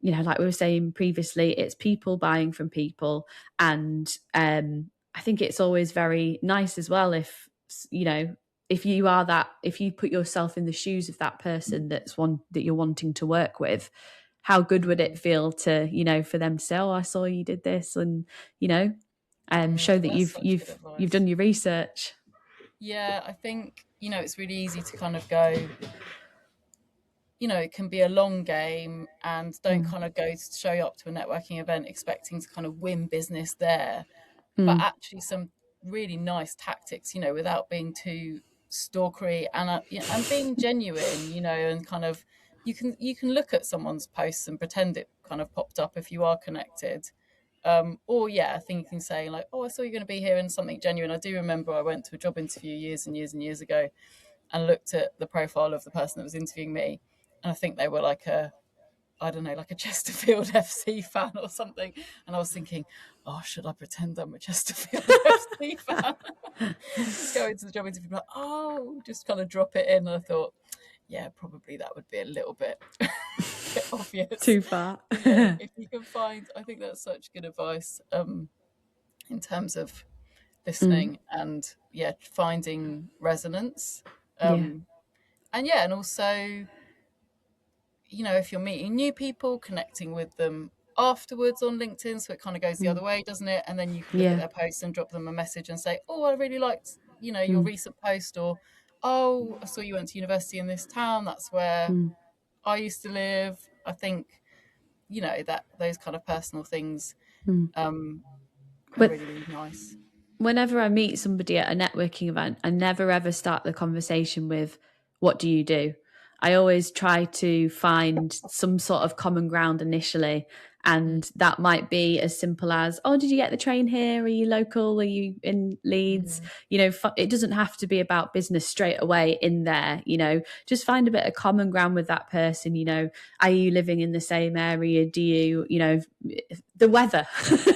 you know, like we were saying previously, it's people buying from people. And I think it's always very nice as well if, you know, if you put yourself in the shoes of that person that you're wanting to work with, how good would it feel to, you know, for them to say, oh, I saw you did this, and, you know, show that you've done your research. Yeah, I think, you know, it's really easy to kind of go, you know, it can be a long game, and don't kind of go to show up to a networking event expecting to kind of win business there. But actually some really nice tactics, you know, without being too stalkery, and being genuine, you know, and kind of you can look at someone's posts and pretend it kind of popped up if you are connected. Or I think you can say like, oh, I saw you're going to be here, and something genuine. I do remember I went to a job interview years and years and years ago and looked at the profile of the person that was interviewing me, and I think they were like I don't know, like a Chesterfield FC fan or something. And I was thinking, oh, should I pretend I'm a Chesterfield FC fan? Just go into the job interview, like, oh, just kind of drop it in. And I thought, yeah, probably that would be a little bit, bit obvious. Too far. If you can find, I think that's such good advice in terms of listening and finding resonance. And also, you know, if you're meeting new people, connecting with them afterwards on LinkedIn, so it kind of goes the other way, doesn't it? And then you can look at their posts and drop them a message and say, oh, I really liked, you know, your recent post, or, oh, I saw you went to university in this town, that's where I used to live. I think, you know, that those kind of personal things are really, really nice. Whenever I meet somebody at a networking event, I never ever start the conversation with, what do you do? I always try to find some sort of common ground initially. And that might be as simple as, oh, did you get the train here? Are you local? Are you in Leeds? You know, it doesn't have to be about business straight away in there, you know, just find a bit of common ground with that person. You know, are you living in the same area? Do you, you know, the weather,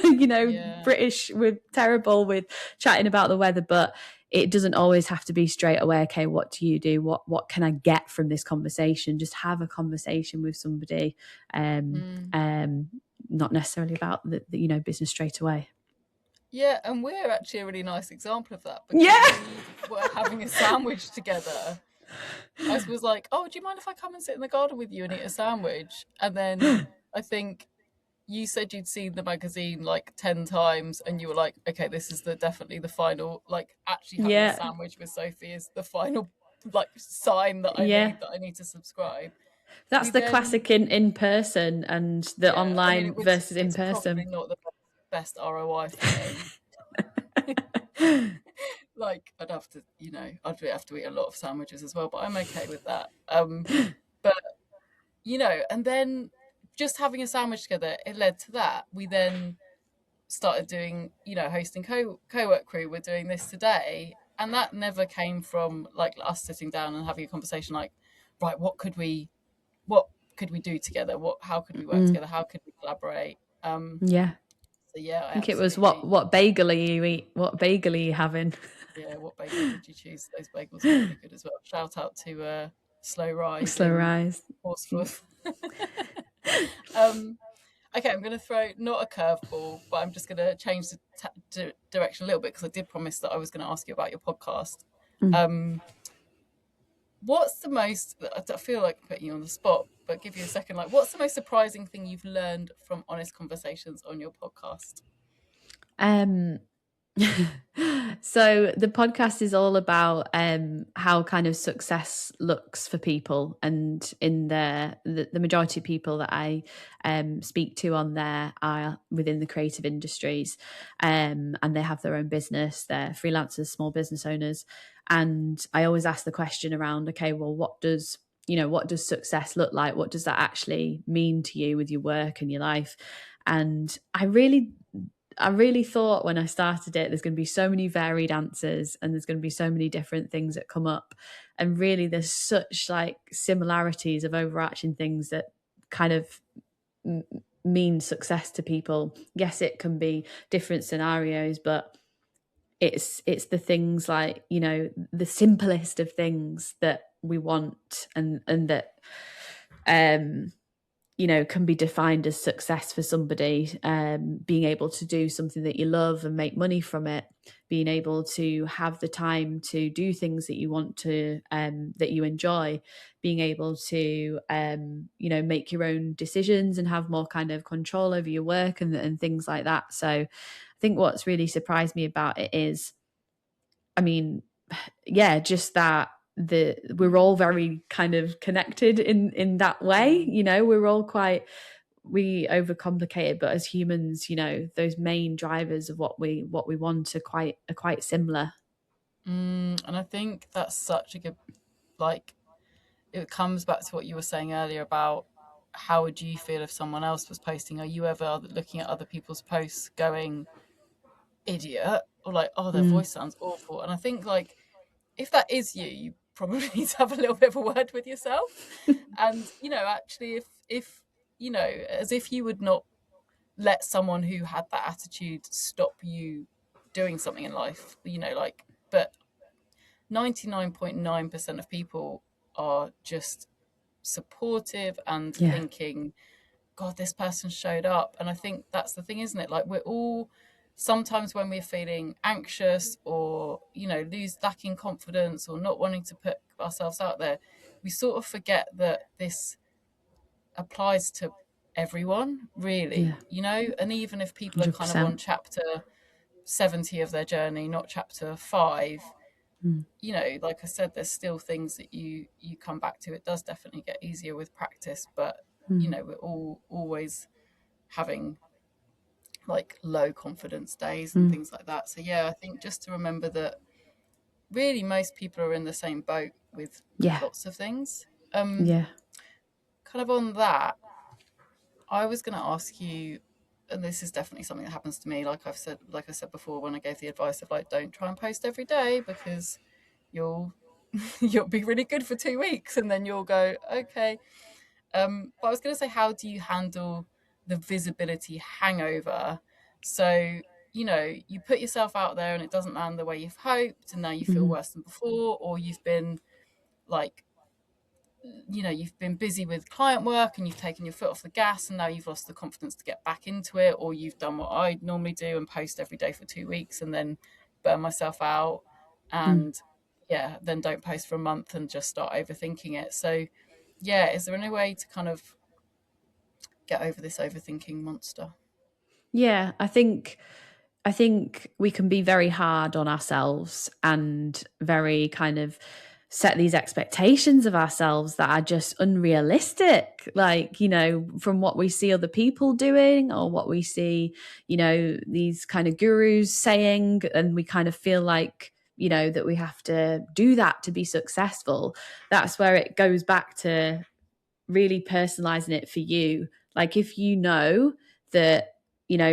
you know, British, we're terrible with chatting about the weather, but it doesn't always have to be straight away. Okay, what do you do? What can I get from this conversation? Just have a conversation with somebody, not necessarily about the you know, business straight away. Yeah, and we're actually a really nice example of that, because we were having a sandwich together. I was like, oh, do you mind if I come and sit in the garden with you and eat a sandwich? And then I think you said you'd seen the magazine like 10 times, and you were like, okay, this is definitely the final, like, actually having a sandwich with Sophie is the final, like, sign that I need to subscribe. That's the classic in person and the online versus in person. Probably not the best ROI for me. Like, I'd have to, you know, I'd have to eat a lot of sandwiches as well, but I'm okay with that. But, you know, and then just having a sandwich together, it led to that. We then started doing, you know, hosting co-work crew. We're doing this today. And that never came from like us sitting down and having a conversation like, right, what could we do together? How could we work together? How could we collaborate? So I think it was what bagel are you having? Yeah, what bagel did you choose? Those bagels are really good as well. Shout out to Slow Rise. Horsforth. Okay, I'm going to throw not a curveball, but I'm just going to change the direction a little bit, because I did promise that I was going to ask you about your podcast. What's the most, I feel like I'm putting you on the spot, but give you a second, like, what's the most surprising thing you've learned from honest conversations on your podcast? So the podcast is all about how kind of success looks for people, and in the majority of people that I speak to on there are within the creative industries, and they have their own business. They're freelancers, small business owners, and I always ask the question around, okay, well, what does success look like? What does that actually mean to you with your work and your life? And I really thought when I started it, there's going to be so many varied answers and there's going to be so many different things that come up. And really, there's such like similarities of overarching things that kind of mean success to people. Yes, it can be different scenarios, but it's the things like, the simplest of things that we want and that can be defined as success for somebody. Being able to do something that you love and make money from it, being able to have the time to do things that you want to, that you enjoy, being able to, make your own decisions and have more kind of control over your work and things like that. So I think what's really surprised me about it is, just that we're all very kind of connected in that way. We're all we overcomplicate it, but as humans, those main drivers of what we want are quite similar. And I think that's such a good, it comes back to what you were saying earlier about how would you feel if someone else was posting? Are you ever looking at other people's posts going, idiot, or like, oh, their voice sounds awful? And I think if that is you probably need to have a little bit of a word with yourself. And actually, if as if you would not let someone who had that attitude stop you doing something in life, but 99.9% of people are just supportive and thinking, God, this person showed up. And I think that's the thing, isn't it? Like, we're all, sometimes when we're feeling anxious or, lacking confidence or not wanting to put ourselves out there, we sort of forget that this applies to everyone, really, and even if people are kind of on chapter 70 of their journey, not chapter 5, like I said, there's still things that you come back to. It does definitely get easier with practice, but we're all always having low confidence days and things like that. So I think just to remember that really most people are in the same boat with lots of things. Kind of on that, I was going to ask you, and this is definitely something that happens to me, like I said before when I gave the advice of don't try and post every day, because you'll be really good for 2 weeks and then you'll go, okay. But I was going to say, how do you handle the visibility hangover? So, you put yourself out there and it doesn't land the way you've hoped, and now you feel worse than before, or you've been you've been busy with client work and you've taken your foot off the gas and now you've lost the confidence to get back into it, or you've done what I normally do and post every day for 2 weeks and then burn myself out and then don't post for a month and just start overthinking it. So is there any way to kind of get over this overthinking monster? I think we can be very hard on ourselves and very kind of set these expectations of ourselves that are just unrealistic, from what we see other people doing or what we see, these kind of gurus saying, and we kind of feel like, that we have to do that to be successful. That's where it goes back to really personalizing it for you. Like, if you know that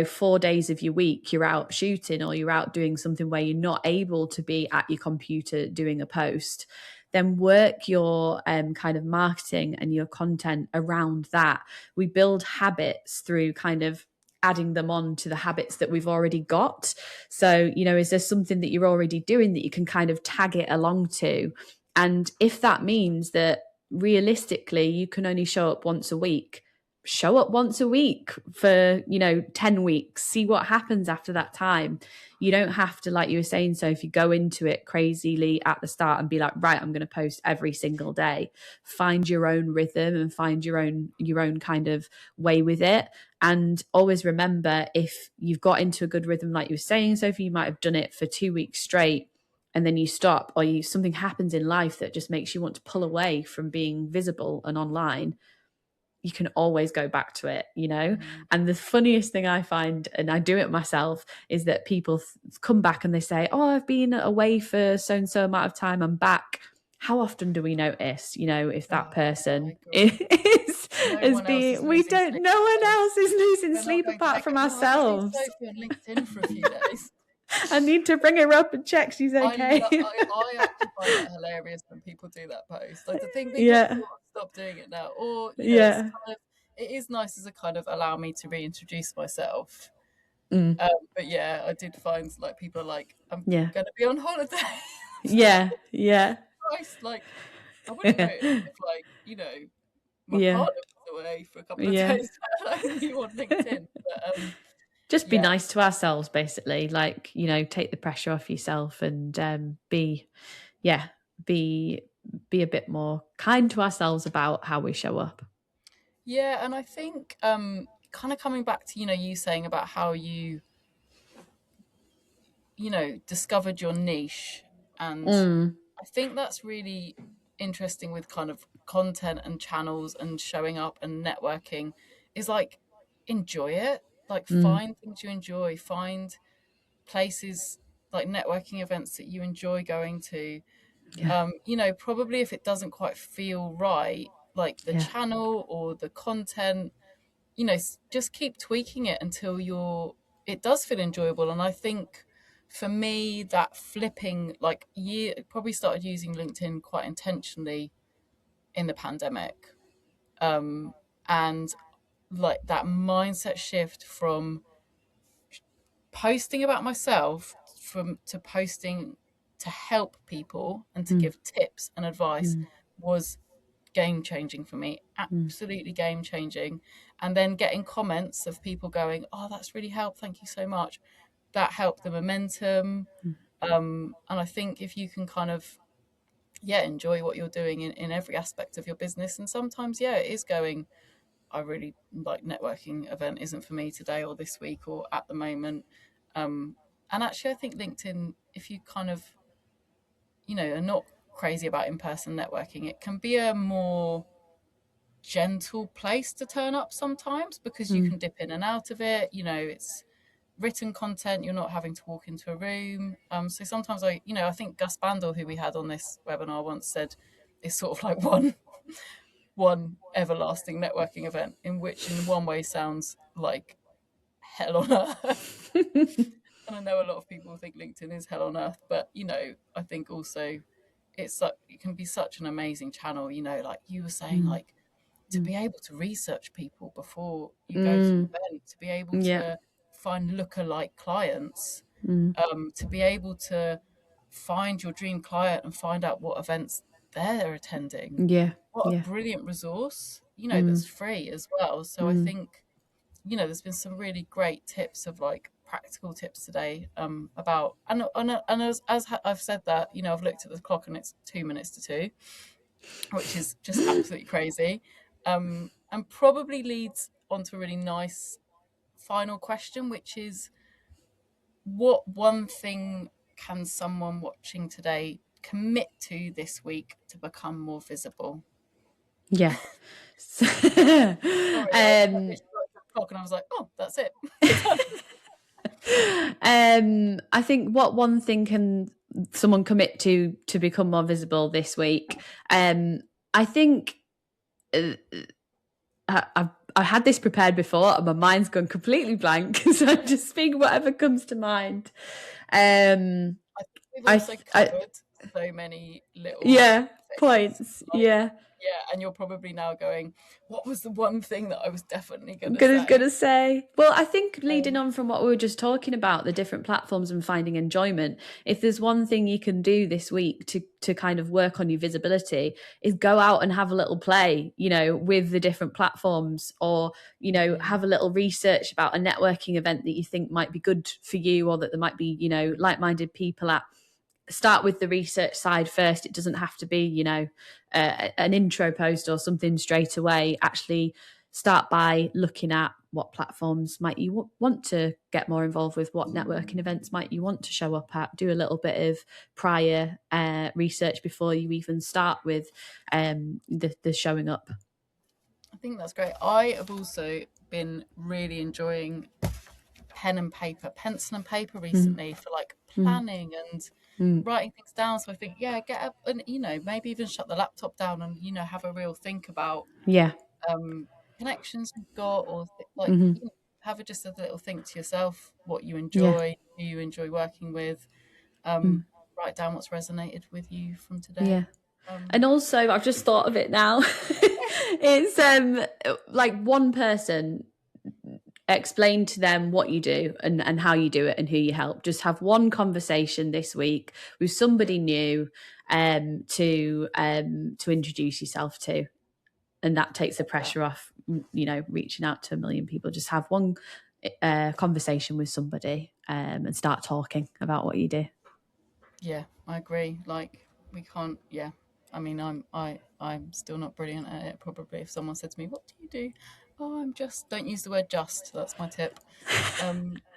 4 days of your week you're out shooting or you're out doing something where you're not able to be at your computer doing a post, then work your kind of marketing and your content around that. We build habits through kind of adding them on to the habits that we've already got. So, is there something that you're already doing that you can kind of tag it along to? And if that means that realistically you can only show up once a week, show up once a week for 10 weeks, see what happens after that time. You don't have to, like you were saying, so if you go into it crazily at the start and be like, right, I'm going to post every single day. Find your own rhythm and find your own kind of way with it. And always remember, if you've got into a good rhythm, like you were saying, Sophie, you might have done it for 2 weeks straight and then you stop, or something happens in life that just makes you want to pull away from being visible and online. You can always go back to it, And the funniest thing I find, and I do it myself, is that people come back and they say, oh, I've been away for so-and-so amount of time, I'm back. How often do we notice, if that person is being, no one else is losing sleep apart from ourselves. Sophie on LinkedIn for a few days. I need to bring her up and check she's okay. I actually find that hilarious when people do that post. Like the thing, they stop doing it now, or it is nice as a kind of allow me to reintroduce myself. But yeah, I did find like people are like, I'm going to be on holiday. Yeah. Christ, like I wouldn't know if my partner was away for a couple of days. You on LinkedIn, but just be nice to ourselves, basically. Like, take the pressure off yourself and be a bit more kind to ourselves about how we show up. Yeah, and I think kind of coming back to, you saying about how you discovered your niche. And I think that's really interesting with kind of content and channels and showing up and networking is like, enjoy it. Like find things you enjoy, find places like networking events that you enjoy going to. Probably if it doesn't quite feel right, like the channel or the content, just keep tweaking it until it does feel enjoyable. And I think for me, that flipping, like probably started using LinkedIn quite intentionally in the pandemic. And like that mindset shift from posting about myself to posting to help people and to give tips and advice was game changing for me. Absolutely game changing. And then getting comments of people going, oh, that's really helped, thank you so much. That helped the momentum. And I think if you can kind of enjoy what you're doing in every aspect of your business, and sometimes it is going, I really like networking event isn't for me today or this week or at the moment. And actually I think LinkedIn, if you kind of are not crazy about in-person networking, it can be a more gentle place to turn up sometimes, because you can dip in and out of it. It's written content, you're not having to walk into a room. So sometimes I think Gus Bandel, who we had on this webinar once, said it's sort of like one everlasting networking event, in which in one way sounds like hell on earth. And I know a lot of people think LinkedIn is hell on earth, but I think also it can be such an amazing channel. Like you were saying, like to be able to research people before you go to an event, to be able to find lookalike clients, to be able to find your dream client and find out what events they're attending. What a brilliant resource, that's free as well. So I think, there's been some really great tips of like practical tips today about, and as I've said that, I've looked at the clock and it's 2 minutes to 2, which is just absolutely crazy. And probably leads onto a really nice final question, which is, what one thing can someone watching today commit to this week to become more visible? Sorry, I and I was like, oh, that's it. I think what one thing can someone commit to become more visible this week? I think I've had this prepared before and my mind's gone completely blank, so I'm just speaking whatever comes to mind. I think we've also covered so many little points. Yeah, and you're probably now going, what was the one thing that I was definitely going to Gonna, say? gonna say. Well, I think leading on from what we were just talking about, the different platforms and finding enjoyment, if there's one thing you can do this week to kind of work on your visibility, is go out and have a little play, with the different platforms, or, have a little research about a networking event that you think might be good for you, or that there might be, like-minded people at. Start with the research side first. It doesn't have to be, an intro post or something straight away. Actually start by looking at what platforms might you want to get more involved with, what networking events might you want to show up at, do a little bit of prior research before you even start with the showing up. I think that's great. I have also been really enjoying pencil and paper recently for like planning and writing things down. So I think, get up and, maybe even shut the laptop down and, have a real think about connections you've got, or like, have just a little think to yourself, what you enjoy, who you enjoy working with, write down what's resonated with you from today. And also, I've just thought of it now. It's like one person, explain to them what you do and how you do it and who you help. Just have one conversation this week with somebody new to introduce yourself to, and that takes the pressure off, reaching out to a million people. Just have one conversation with somebody and start talking about what you do. Yeah, I agree. Like, we can't. Yeah, I mean, I'm still not brilliant at it. Probably, if someone said to me, "What do you do?" Oh, I'm just. Don't use the word "just." That's my tip.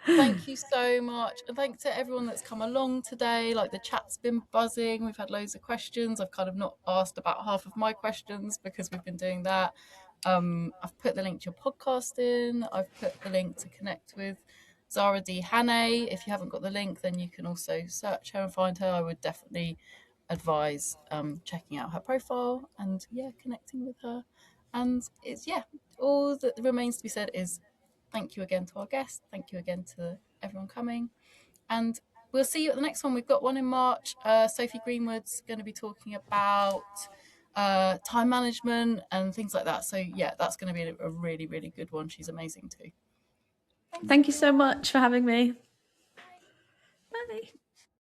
Thank you so much, and thanks to everyone that's come along today. Like, the chat's been buzzing. We've had loads of questions. I've kind of not asked about half of my questions because we've been doing that. I've put the link to your podcast in. I've put the link to connect with Zara D. Hannay. If you haven't got the link, then you can also search her and find her. I would definitely advise checking out her profile and connecting with her. And it's all that remains to be said is thank you again to our guest. Thank you again to everyone coming. And we'll see you at the next one. We've got one in March. Sophie Greenwood's going to be talking about time management and things like that. So that's going to be a really, really good one. She's amazing too. Thank you so much for having me. Bye. Bye.